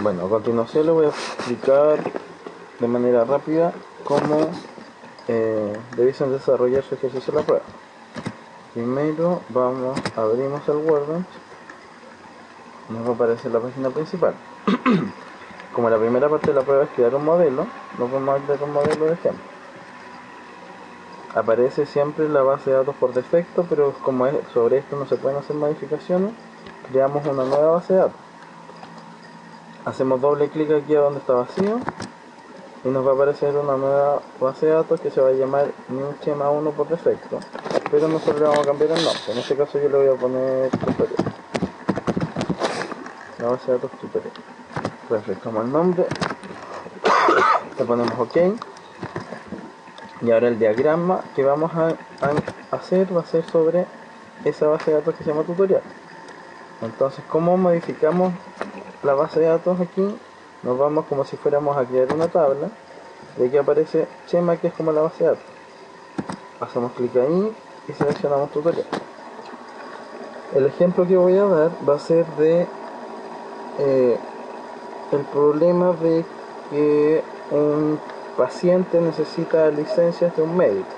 Bueno, a continuación les voy a explicar de manera rápida cómo debiesen desarrollar su ejercicio de la prueba. Primero abrimos el Word, nos va a aparecer la página principal. Como la primera parte de la prueba es crear un modelo, nos vamos a crear un modelo de ejemplo. Aparece siempre la base de datos por defecto, pero como sobre esto no se pueden hacer modificaciones, creamos una nueva base de datos. Hacemos doble clic aquí a donde está vacío y nos va a aparecer una nueva base de datos que se va a llamar NewSchema1 por defecto, pero nosotros le vamos a cambiar el nombre. En este caso yo le voy a poner tutorial, la base de datos tutorial. Refrescamos el nombre, le ponemos OK, y ahora el diagrama que vamos a hacer va a ser sobre esa base de datos que se llama tutorial. Entonces, ¿cómo modificamos la base de datos aquí? Nos vamos como si fuéramos a crear una tabla, y aquí aparece Schema, que es como la base de datos. Hacemos clic ahí y seleccionamos tutorial. El ejemplo que voy a dar va a ser de el problema de que un paciente necesita licencias de un médico.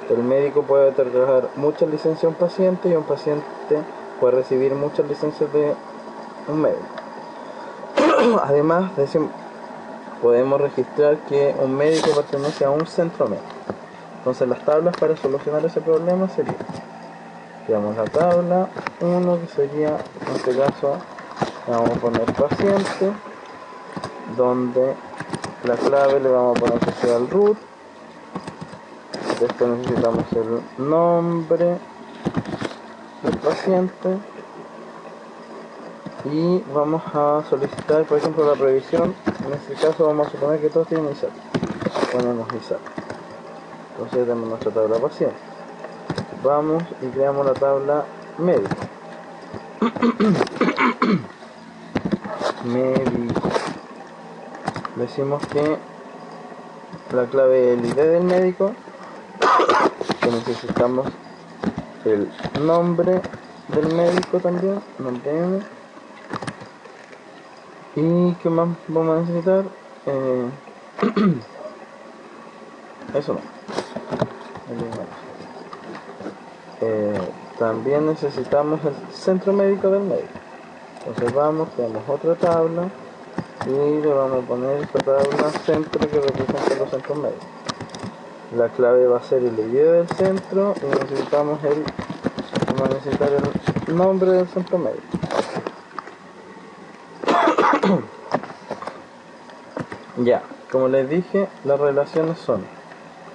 El médico puede otorgar muchas licencias a un paciente y un paciente puede recibir muchas licencias de un médico. Además, podemos registrar que un médico pertenece a un centro médico. Entonces las tablas para solucionar ese problema serían: creamos la tabla 1, que sería, en este caso, vamos a poner paciente, donde la clave le vamos a poner que sea el root. Después necesitamos el nombre del paciente y vamos a solicitar, por ejemplo, la previsión. En este caso vamos a suponer que todos tienen ISAP. Ponemos ISAP. Entonces tenemos nuestra tabla paciente. Vamos y creamos la tabla médico. Médico. Decimos que la clave es el ID del médico, que necesitamos el nombre del médico también, nombre M. ¿Y qué más vamos a necesitar? Eso no. También necesitamos el centro médico del médico. Entonces vamos, tenemos otra tabla y le vamos a poner esta tabla centro, que representa los centros médicos. La clave va a ser el ID del centro y vamos a necesitar el nombre del centro médico. Ya, como les dije, las relaciones son: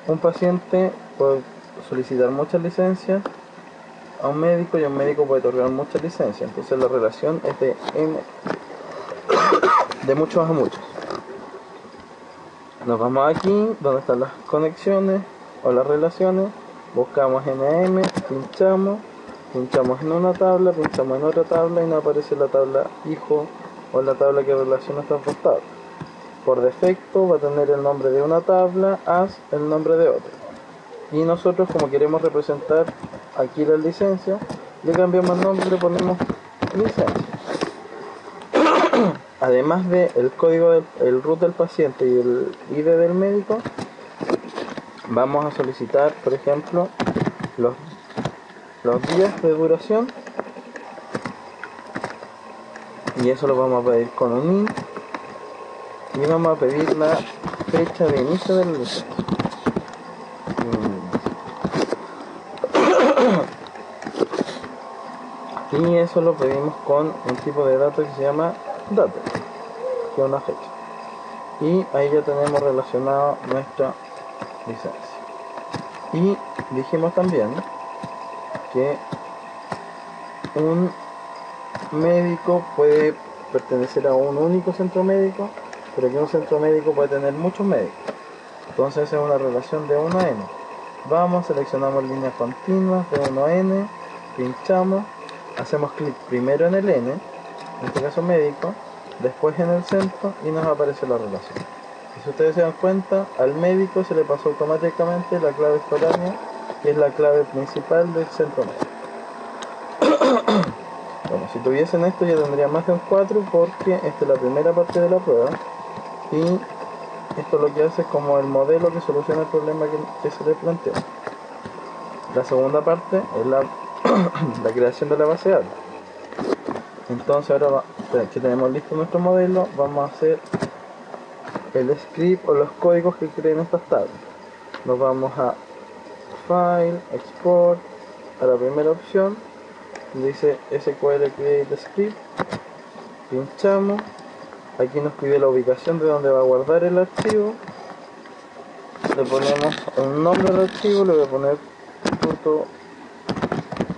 un paciente puede solicitar muchas licencias a un médico y un médico puede otorgar muchas licencias. Entonces la relación es de n, de muchos a muchos. Nos vamos aquí donde están las conexiones o las relaciones, buscamos NAM, pinchamos en una tabla, pinchamos en otra tabla y nos aparece la tabla hijo o la tabla que relaciona estas dos tablas. Por defecto va a tener el nombre de una tabla as el nombre de otra. Y nosotros, como queremos representar aquí las licencias, le cambiamos el nombre y le ponemos licencia. Además del código el root del paciente y el ID del médico, vamos a solicitar, por ejemplo, los días de duración, y eso lo vamos a pedir con un int, y vamos a pedir la fecha de inicio de la licencia. Y eso lo pedimos con un tipo de dato que se llama date, que es una fecha. Y ahí ya tenemos relacionado nuestra licencia. Y dijimos también que un médico puede pertenecer a un único centro médico, pero que un centro médico puede tener muchos médicos. Entonces es una relación de 1 a n. Vamos, seleccionamos líneas continuas de 1 a n, pinchamos, hacemos clic primero en el n, en este caso médico, después en el centro y nos aparece la relación. Y si ustedes se dan cuenta, al médico se le pasó automáticamente la clave foránea, que es la clave principal del centro médico. Bueno, si tuviesen esto ya tendría más de un 4 porque esta es la primera parte de la prueba y esto lo que hace es como el modelo que soluciona el problema que se les planteó. La segunda parte es la creación de la base de datos. Entonces ahora que tenemos listo nuestro modelo, vamos a hacer el script o los códigos que creen estas tablas. Nos vamos a File, Export, a la primera opción, dice SQL Create Script, pinchamos, aquí nos pide la ubicación de donde va a guardar el archivo, le ponemos un nombre al archivo, le voy a poner punto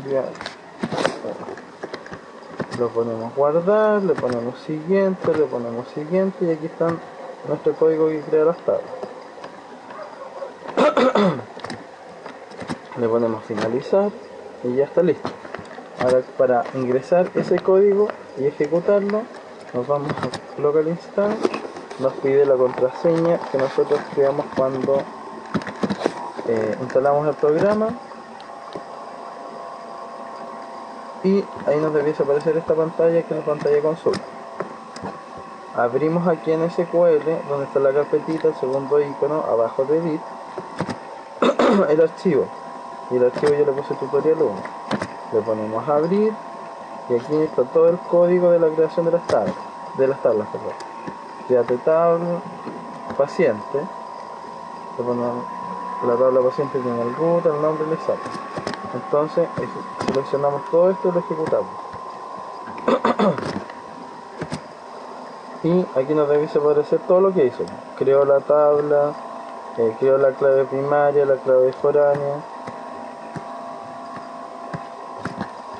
diario. Lo ponemos guardar, le ponemos siguiente y aquí están nuestro código que crea las tablas. Le ponemos finalizar y ya está listo. Ahora para ingresar ese código y ejecutarlo nos vamos a local instance, nos pide la contraseña que nosotros creamos cuando instalamos el programa. Y ahí nos debiese aparecer esta pantalla que es la pantalla de consulta. Abrimos aquí en SQL, donde está la carpetita, el segundo icono, abajo de edit, el archivo. Y el archivo yo le puse tutorial 1. Le ponemos a abrir y aquí está todo el código de la creación de las tablas. Perdón. Create tabla, paciente. Le ponemos la tabla paciente tiene el root, el nombre y el exacto. Entonces seleccionamos todo esto y lo ejecutamos. Y aquí nos debiese aparecer todo lo que hizo. Creó la tabla, creó la clave primaria, la clave foránea.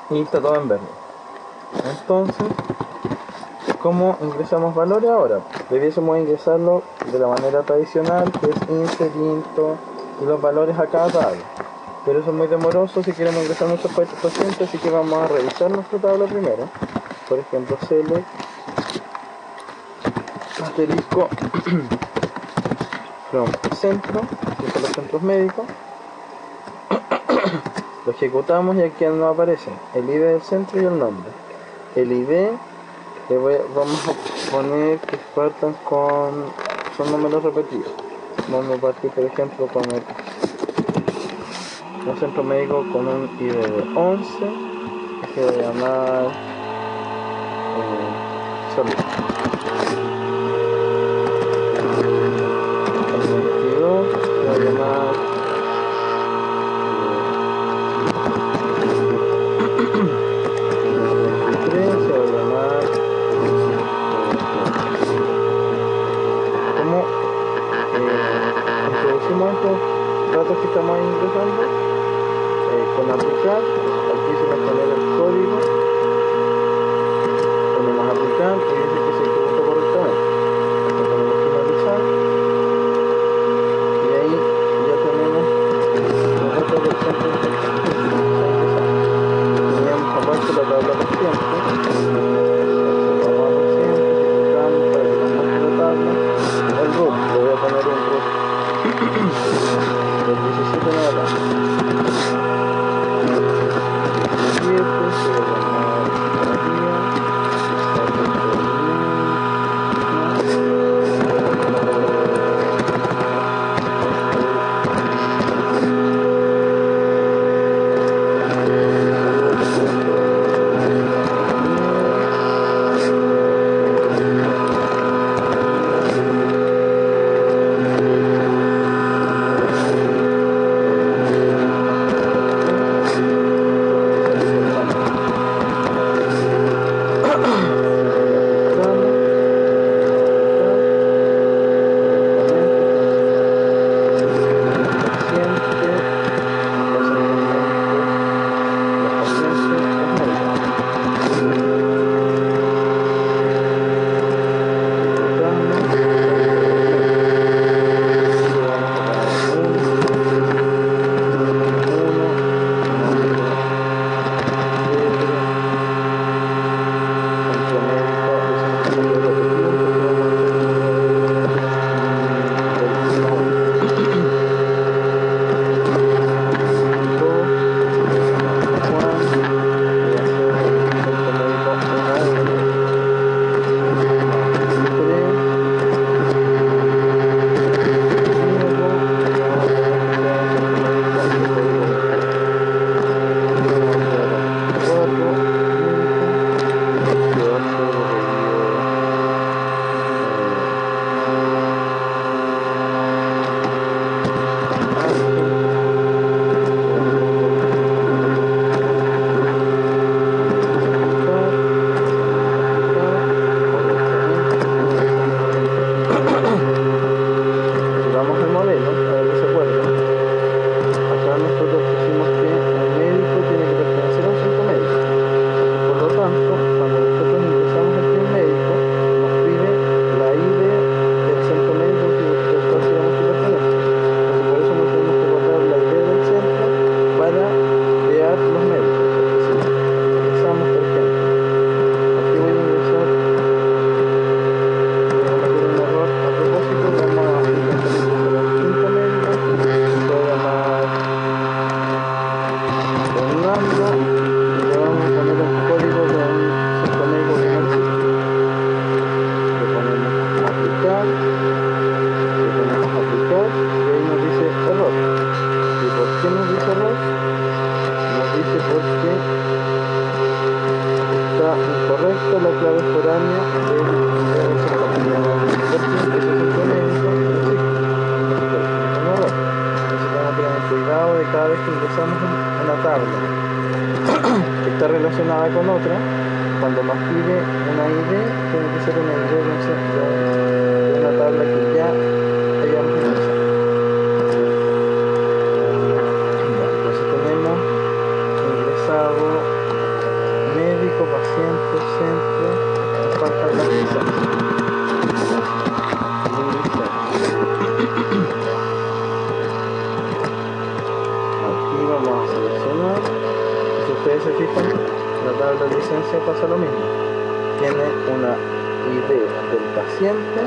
Y está todo en verde. Entonces, ¿cómo ingresamos valores ahora? Debiésemos ingresarlo de la manera tradicional, que es insert, into y los valores a cada tabla. Pero eso es muy demoroso si queremos ingresar nuestros pacientes, así que vamos a revisar nuestra tabla primero. Por ejemplo, select asterisco from centro, que son los centros médicos. Lo ejecutamos y aquí nos aparecen el ID del centro y el nombre. El ID vamos a poner que partan son números repetidos. Vamos a partir por ejemplo con el centro médico con un ID de 11, que se va a llamar salud. El 22 se va a llamar datos que estamos ingresando con aplicar. Aquí se nos pone el código, ponemos aplicar y dice que se ejecutó correctamente. Le ponemos finalizar y ahí ya tenemos los datos del centro de ingresados. Teníamos aparte la tabla paciente, vamos a paciente, ejecutamos para que nos muestre la tabla. El root, le voy a poner un root del 17 en adelante. 17 se va a llamar esta es la clave foránea del cuidado de cada vez que ingresamos una tabla que está relacionada con otra. Cuando nos pide una ID, tiene que ser una ID de una tabla que ya hayamos ingresado. Entonces tenemos ingresado médico, paciente, centro, nos faltan las licencias. Aquí vamos a seleccionar. Si ustedes se fijan, la tabla de licencia pasa lo mismo. Tiene una ID del paciente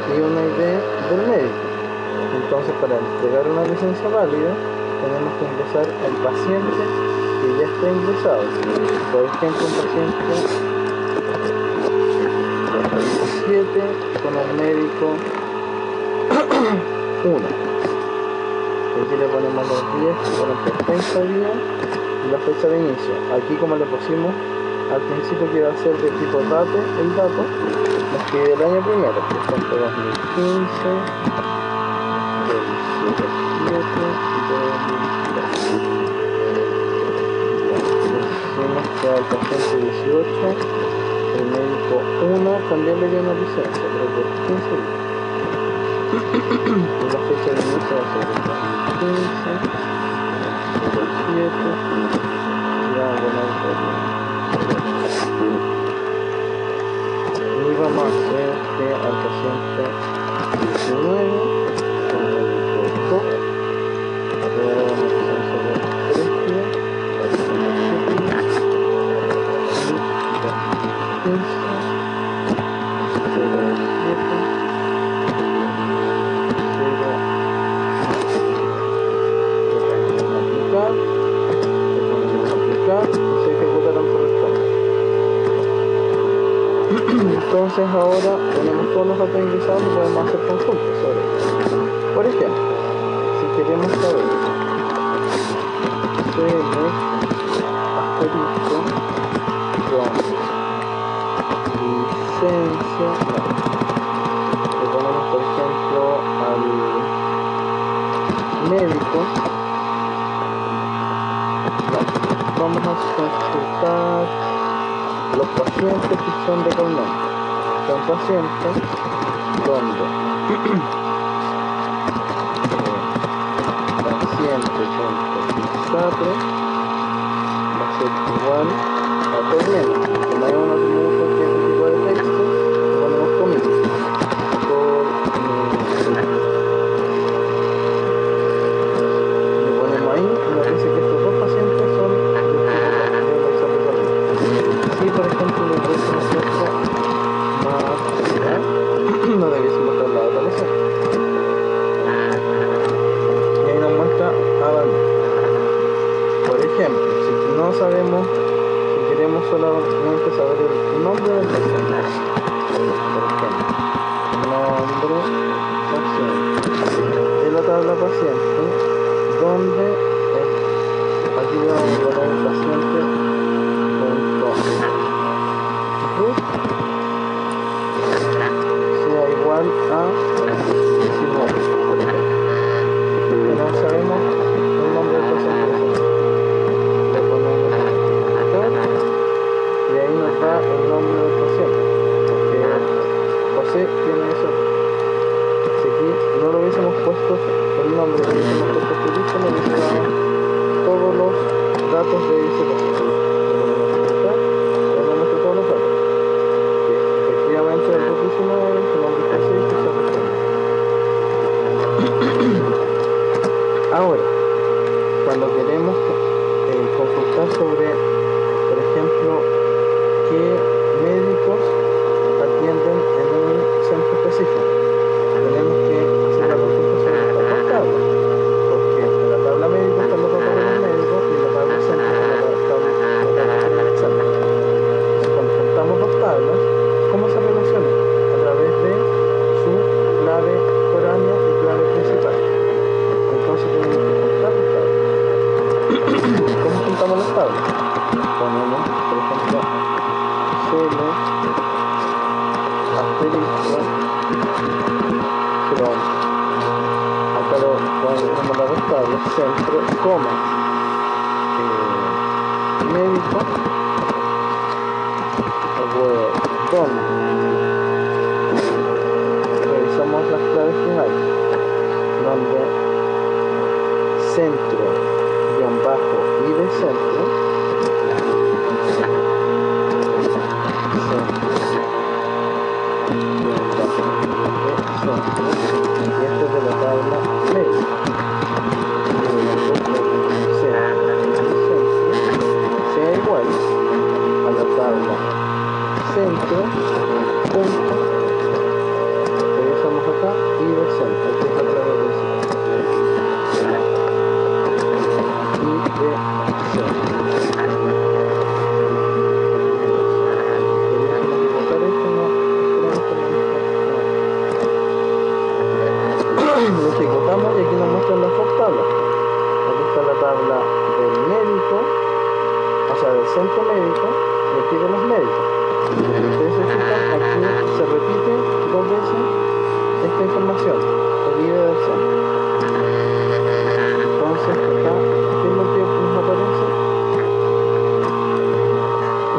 y una ID del médico. Entonces, para entregar una licencia válida, tenemos que ingresar al paciente que ya está ingresado. Por ejemplo, un paciente 17 con un médico 1. Aquí le ponemos los 10, fueron por 30 días y la fecha de inicio. Aquí, como le pusimos al principio que iba a ser de tipo dato, el dato nos pide el año primero, por ejemplo 2015, 2017 y 2013. Decimos que al paciente 18, el médico 1 también le dio una licencia, pero por 15 días. Y la fecha de inicio va a ser el 2015, 17, y vamos a poner y vamos a hacer que al paciente 19, el médico 2, le damos una licencia de 3 días, el paciente 7 días, entonces ahora tenemos todos los datos ingresados y podemos hacer consultas sobre esto. Por ejemplo, si queremos saber CL asterisco con licencia, le ponemos por ejemplo al médico, vamos a consultar los pacientes que son de Colmena. Son pacientes donde paciente.isapre va a ser igual a Colmena. Como hay un atributo que es un tipo de texto, le ponemos comillas. Le ponemos ahí y nos dice que estos dos pacientes son del tipo de Isapre Colmena. Si por ejemplo le pudiésemos hacer no debiésemos dar la otra lección. Y ahí nos muestra abandon. Por ejemplo, si no sabemos, si queremos solamente saber el nombre del paciente, por ejemplo, nombre paciente de la tabla paciente, donde aquí le vamos a poner el paciente root igual a 19, por ejemplo. Y no sabemos el nombre del paciente, le ponemos acá y ahí nos da el nombre del paciente, porque José tiene eso. Si aquí no lo hubiésemos puesto el nombre, lo hubiésemos puesto asterisco, nos hubiese dado todos los datos de ese paciente. Todos los datos. Efectivamente el root 19, su nombre es José y su ahora, cuando queremos consultar sobre, por ejemplo, qué médicos atienden en un centro específico, tenemos que hacer la consulta sobre estas dos tablas, porque en la tabla médica están los datos de los médicos y en la tabla centro está la tabla del centro. Entonces, cuando juntamos dos tablas, ¿cómo se relaciona? A través de su clave foránea y clave principal. Entonces tenemos que juntar las tablas. ¿Cómo juntamos las tablas? Ponemos, por ejemplo, CL asterisco, from, acá lo ponemos la dos tablas, centro, coma, médico, donde revisamos las claves finales, donde centro, guión bajo y de centro, y este es de la tabla media, sea igual a la tabla centro, punto, revisamos acá y de centro, que es la clave principal, y de centro. Lo ejecutamos y aquí nos muestran las dos tablas. Aquí está la tabla del médico, o sea del centro médico, y aquí de los médicos. Ustedes se fijan, aquí se repite dos veces esta información, el ID del centro. Entonces acá, ¿qué es lo que nos aparece?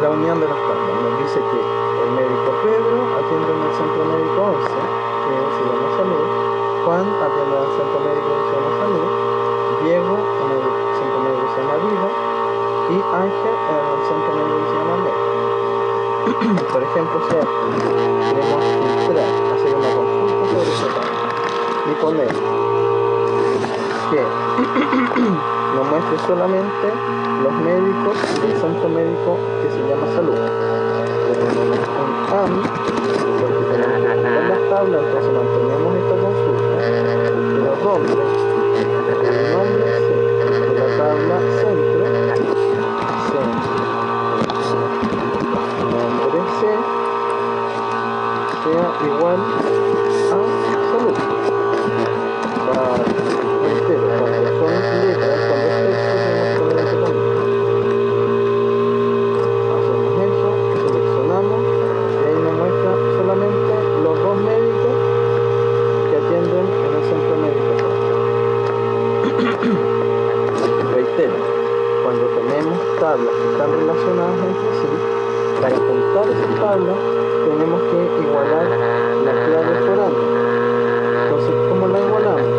La unión de las tablas. Nos dice que el médico Pedro atiende en el centro médico 11, que se llama Salud. Juan atiende en el centro médico que se llama Salud, Diego en el centro médico que se llama Vida y Ángel en el centro médico que se llama Médico. Por ejemplo, si queremos filtrar, hacer una consulta sobre esta tabla y poner que nos muestre solamente los médicos del centro médico que se llama Salud. Le ponemos un AND porque tenemos que poner las tablas, entonces mantenemos esta consulta. Pero ¿dónde? El nombre de la tabla centro, nombre C sea igual a salud. Reitero, cuando son letras, cuando es texto, tenemos que poner entre comillas. Hacemos eso, seleccionamos y ahí nos muestra solamente los dos médicos que atienden en el centro médico. Reitero, cuando tenemos tablas que están relacionadas entre sí, para juntar esas tablas tenemos que igualar la clave foránea. Entonces, ¿cómo la igualamos?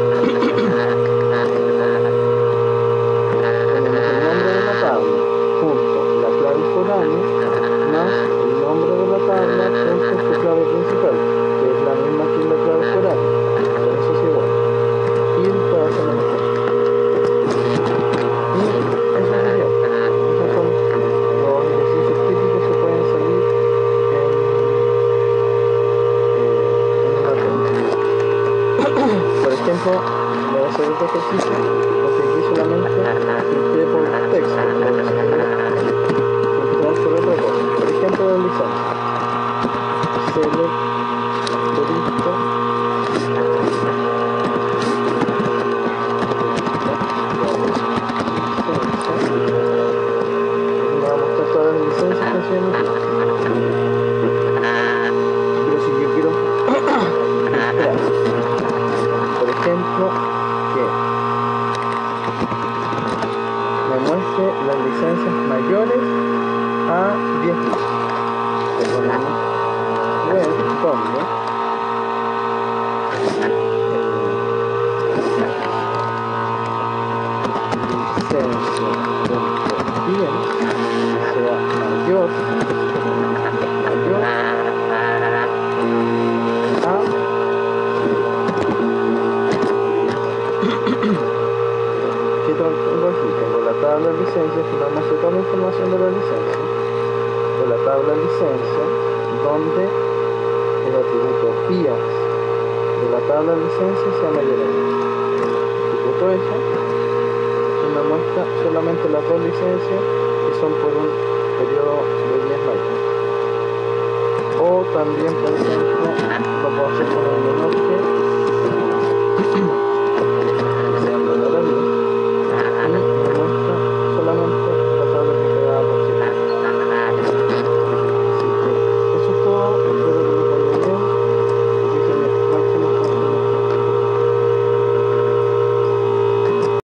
Tenemos el nombre de la tabla junto la clave foránea más el nombre de la tabla junto su clave principal, que es la misma que la clave foránea, por eso es igual. Y después hacemos esto. Y eso sería. Esos son los ejercicios típicos que pueden salir en una pregunta. Por ejemplo, voy a hacer este ejercicio porque aquí solamente filtré por texto, filtrar por otra cosa. Por ejemplo, de licencia. Select, asterisco, me va a mostrar todas las licencias que se han emitido. Pero si yo quiero filtrar, por ejemplo, que me muestre las licencias mayores a 10 meses. Le ponemos red, donde licencia bien sea mayor a ¿qué tengo aquí? Tengo la tabla de licencia que me muestra toda la información de la licencia, de la tabla de licencia, donde el atributo vías de la tabla de licencia sea mayor a 10. Ejecuto eso y me muestra solamente las dos licencias que son por un periodo de 10 meses. O también, por ejemplo, lo puedo hacer con el menor